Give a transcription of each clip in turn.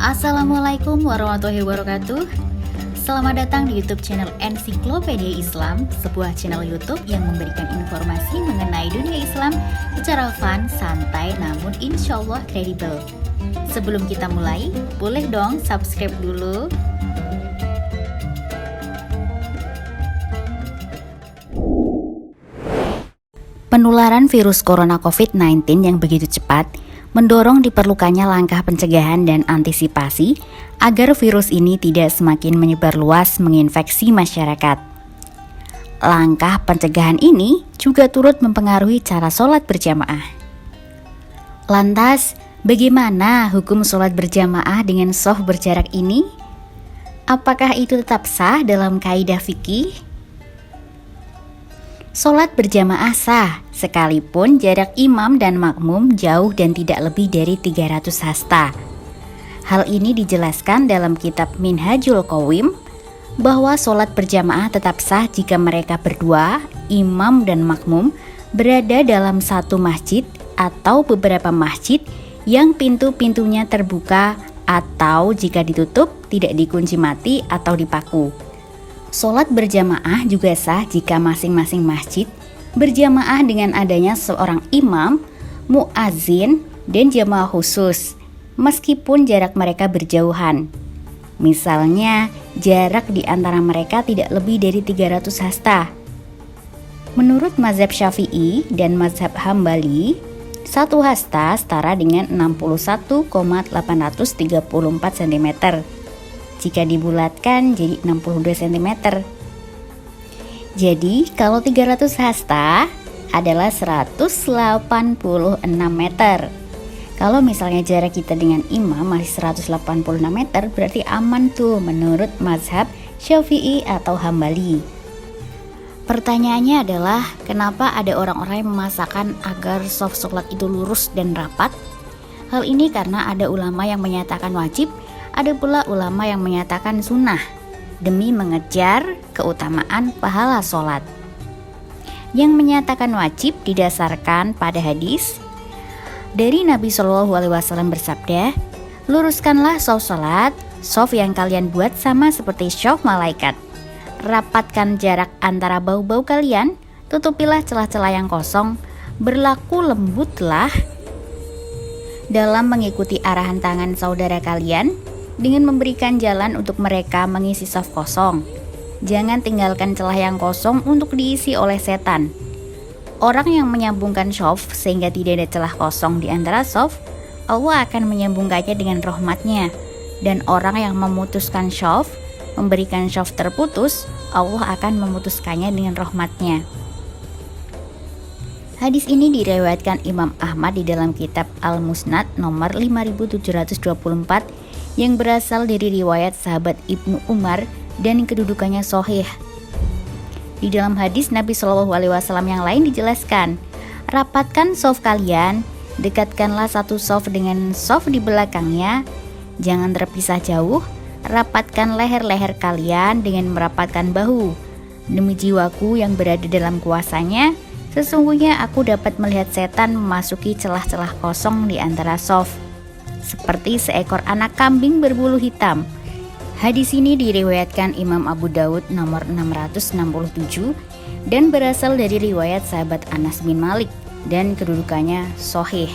Assalamualaikum warahmatullahi wabarakatuh. Selamat datang di YouTube channel Ensiklopedia Islam, sebuah channel YouTube yang memberikan informasi mengenai dunia Islam secara fun, santai, namun insya Allah kredibel. Sebelum kita mulai, boleh dong subscribe dulu. Penularan virus corona COVID-19 yang begitu cepat mendorong diperlukannya langkah pencegahan dan antisipasi agar virus ini tidak semakin menyebar luas menginfeksi masyarakat. Langkah pencegahan ini juga turut mempengaruhi cara sholat berjamaah. Lantas, bagaimana hukum sholat berjamaah dengan shaf berjarak ini? Apakah itu tetap sah dalam kaidah fikih? Sholat berjamaah sah, sekalipun jarak imam dan makmum jauh dan tidak lebih dari 300 hasta. Hal ini dijelaskan dalam kitab Minhajul Qawim, bahwa sholat berjamaah tetap sah jika mereka berdua, imam dan makmum, berada dalam satu masjid atau beberapa masjid yang pintu-pintunya terbuka atau jika ditutup tidak dikunci mati atau dipaku. Sholat berjamaah juga sah jika masing-masing masjid berjamaah dengan adanya seorang imam, muazin, dan jamaah khusus, meskipun jarak mereka berjauhan. Misalnya, jarak di antara mereka tidak lebih dari 300 hasta. Menurut mazhab Syafi'i dan mazhab Hambali, satu hasta setara dengan 61,834 cm. Jika dibulatkan jadi 62 cm. Jadi kalau 300 hasta adalah 186 meter. Kalau misalnya jarak kita dengan imam masih 186 meter, berarti aman tuh menurut mazhab Syafi'i atau Hambali. Pertanyaannya adalah, kenapa ada orang-orang yang memaksakan agar shaf sholat itu lurus dan rapat? Hal ini karena ada ulama yang menyatakan wajib, ada pula ulama yang menyatakan sunnah demi mengejar keutamaan pahala sholat. Yang menyatakan wajib didasarkan pada hadis dari Nabi Shallallahu Alaihi Wasallam bersabda, luruskanlah shaf sholat, shaf yang kalian buat sama seperti shaf malaikat. Rapatkan jarak antara bahu-bahu kalian, tutupilah celah-celah yang kosong, berlaku lembutlah dalam mengikuti arahan tangan saudara kalian dengan memberikan jalan untuk mereka mengisi shaf kosong. Jangan tinggalkan celah yang kosong untuk diisi oleh setan. Orang yang menyambungkan shaf sehingga tidak ada celah kosong di antara shaf, Allah akan menyambungkannya dengan rahmatnya. Dan orang yang memutuskan shaf, memberikan shaf terputus, Allah akan memutuskannya dengan rahmatnya. Hadis ini diriwayatkan Imam Ahmad di dalam kitab Al-Musnad nomor 5724 yang berasal dari riwayat sahabat Ibnu Umar dan kedudukannya sahih. Di dalam hadis Nabi Shallallahu Alaihi Wasallam yang lain dijelaskan, rapatkan shaf kalian, dekatkanlah satu shaf dengan shaf di belakangnya, jangan terpisah jauh, rapatkan leher-leher kalian dengan merapatkan bahu. Demi jiwaku yang berada dalam kuasanya, sesungguhnya aku dapat melihat setan memasuki celah-celah kosong di antara shaf, seperti seekor anak kambing berbulu hitam. Hadis ini diriwayatkan Imam Abu Daud nomor 667 dan berasal dari riwayat sahabat Anas bin Malik dan kedudukannya sahih.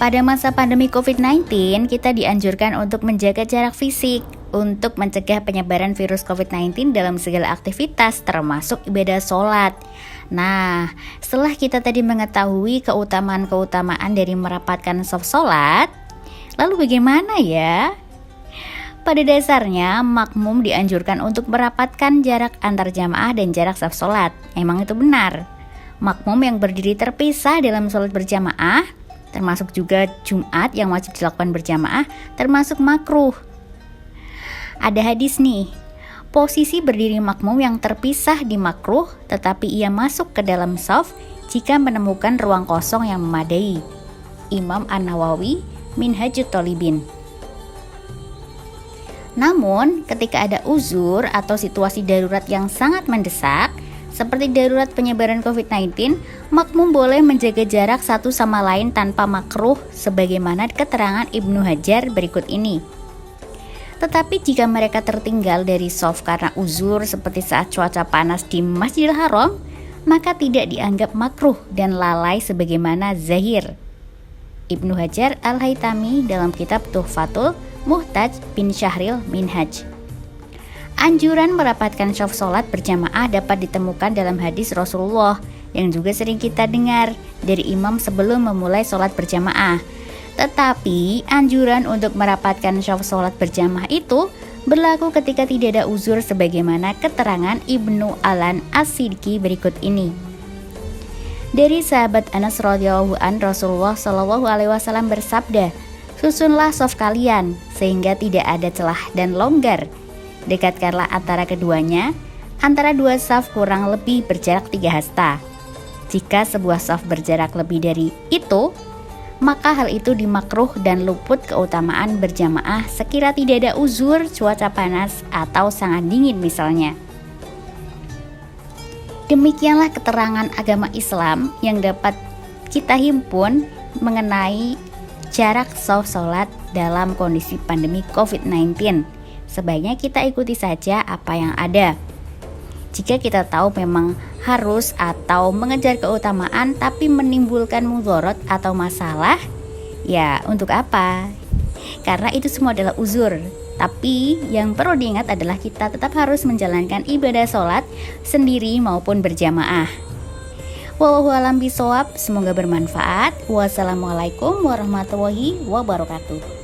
Pada masa pandemi COVID-19, kita dianjurkan untuk menjaga jarak fisik untuk mencegah penyebaran virus COVID-19 dalam segala aktivitas termasuk ibadah sholat. Nah, setelah kita tadi mengetahui keutamaan-keutamaan dari merapatkan shaf sholat, lalu bagaimana ya? Pada dasarnya, makmum dianjurkan untuk merapatkan jarak antar jamaah dan jarak shaf sholat. Emang itu benar. Makmum yang berdiri terpisah dalam sholat berjamaah, termasuk juga Jumat yang wajib dilakukan berjamaah, termasuk makruh. Ada hadis nih, posisi berdiri makmum yang terpisah di makruh, tetapi ia masuk ke dalam shaf jika menemukan ruang kosong yang memadai. Imam An-Nawawi, Minhajut Thalibin. Namun, ketika ada uzur atau situasi darurat yang sangat mendesak, Seperti darurat penyebaran COVID-19, makmum boleh menjaga jarak satu sama lain tanpa makruh sebagaimana keterangan Ibnu Hajar berikut ini. Tetapi jika mereka tertinggal dari shaf karena uzur seperti saat cuaca panas di Masjidil Haram, maka tidak dianggap makruh dan lalai sebagaimana zahir. Ibnu Hajar Al-Haytami dalam kitab Tuhfatul Muhtaj bin Syahril Minhaj. Anjuran merapatkan shaf sholat berjamaah dapat ditemukan dalam hadis Rasulullah yang juga sering kita dengar dari imam sebelum memulai sholat berjamaah. Tetapi anjuran untuk merapatkan shaf sholat berjamaah itu berlaku ketika tidak ada uzur sebagaimana keterangan Ibnu Alan As-Sidki berikut ini. Dari sahabat Anas radhiyallahu an, Rasulullah shallallahu alaihi wasallam bersabda, "Susunlah shaf kalian sehingga tidak ada celah dan longgar. Dekatkanlah antara keduanya, antara dua shaf kurang lebih berjarak 3 hasta. Jika sebuah shaf berjarak lebih dari itu, maka hal itu dimakruh dan luput keutamaan berjamaah sekira tidak ada uzur cuaca panas atau sangat dingin misalnya." Demikianlah keterangan agama Islam yang dapat kita himpun mengenai jarak shaf sholat dalam kondisi pandemi COVID-19. Sebaiknya kita ikuti saja apa yang ada. Jika kita tahu memang harus atau mengejar keutamaan tapi menimbulkan mudarat atau masalah, ya untuk apa? Karena itu semua adalah uzur. Tapi yang perlu diingat adalah kita tetap harus menjalankan ibadah sholat sendiri maupun berjamaah. Wallahu a'lam bishawab, semoga bermanfaat. Wassalamualaikum warahmatullahi wabarakatuh.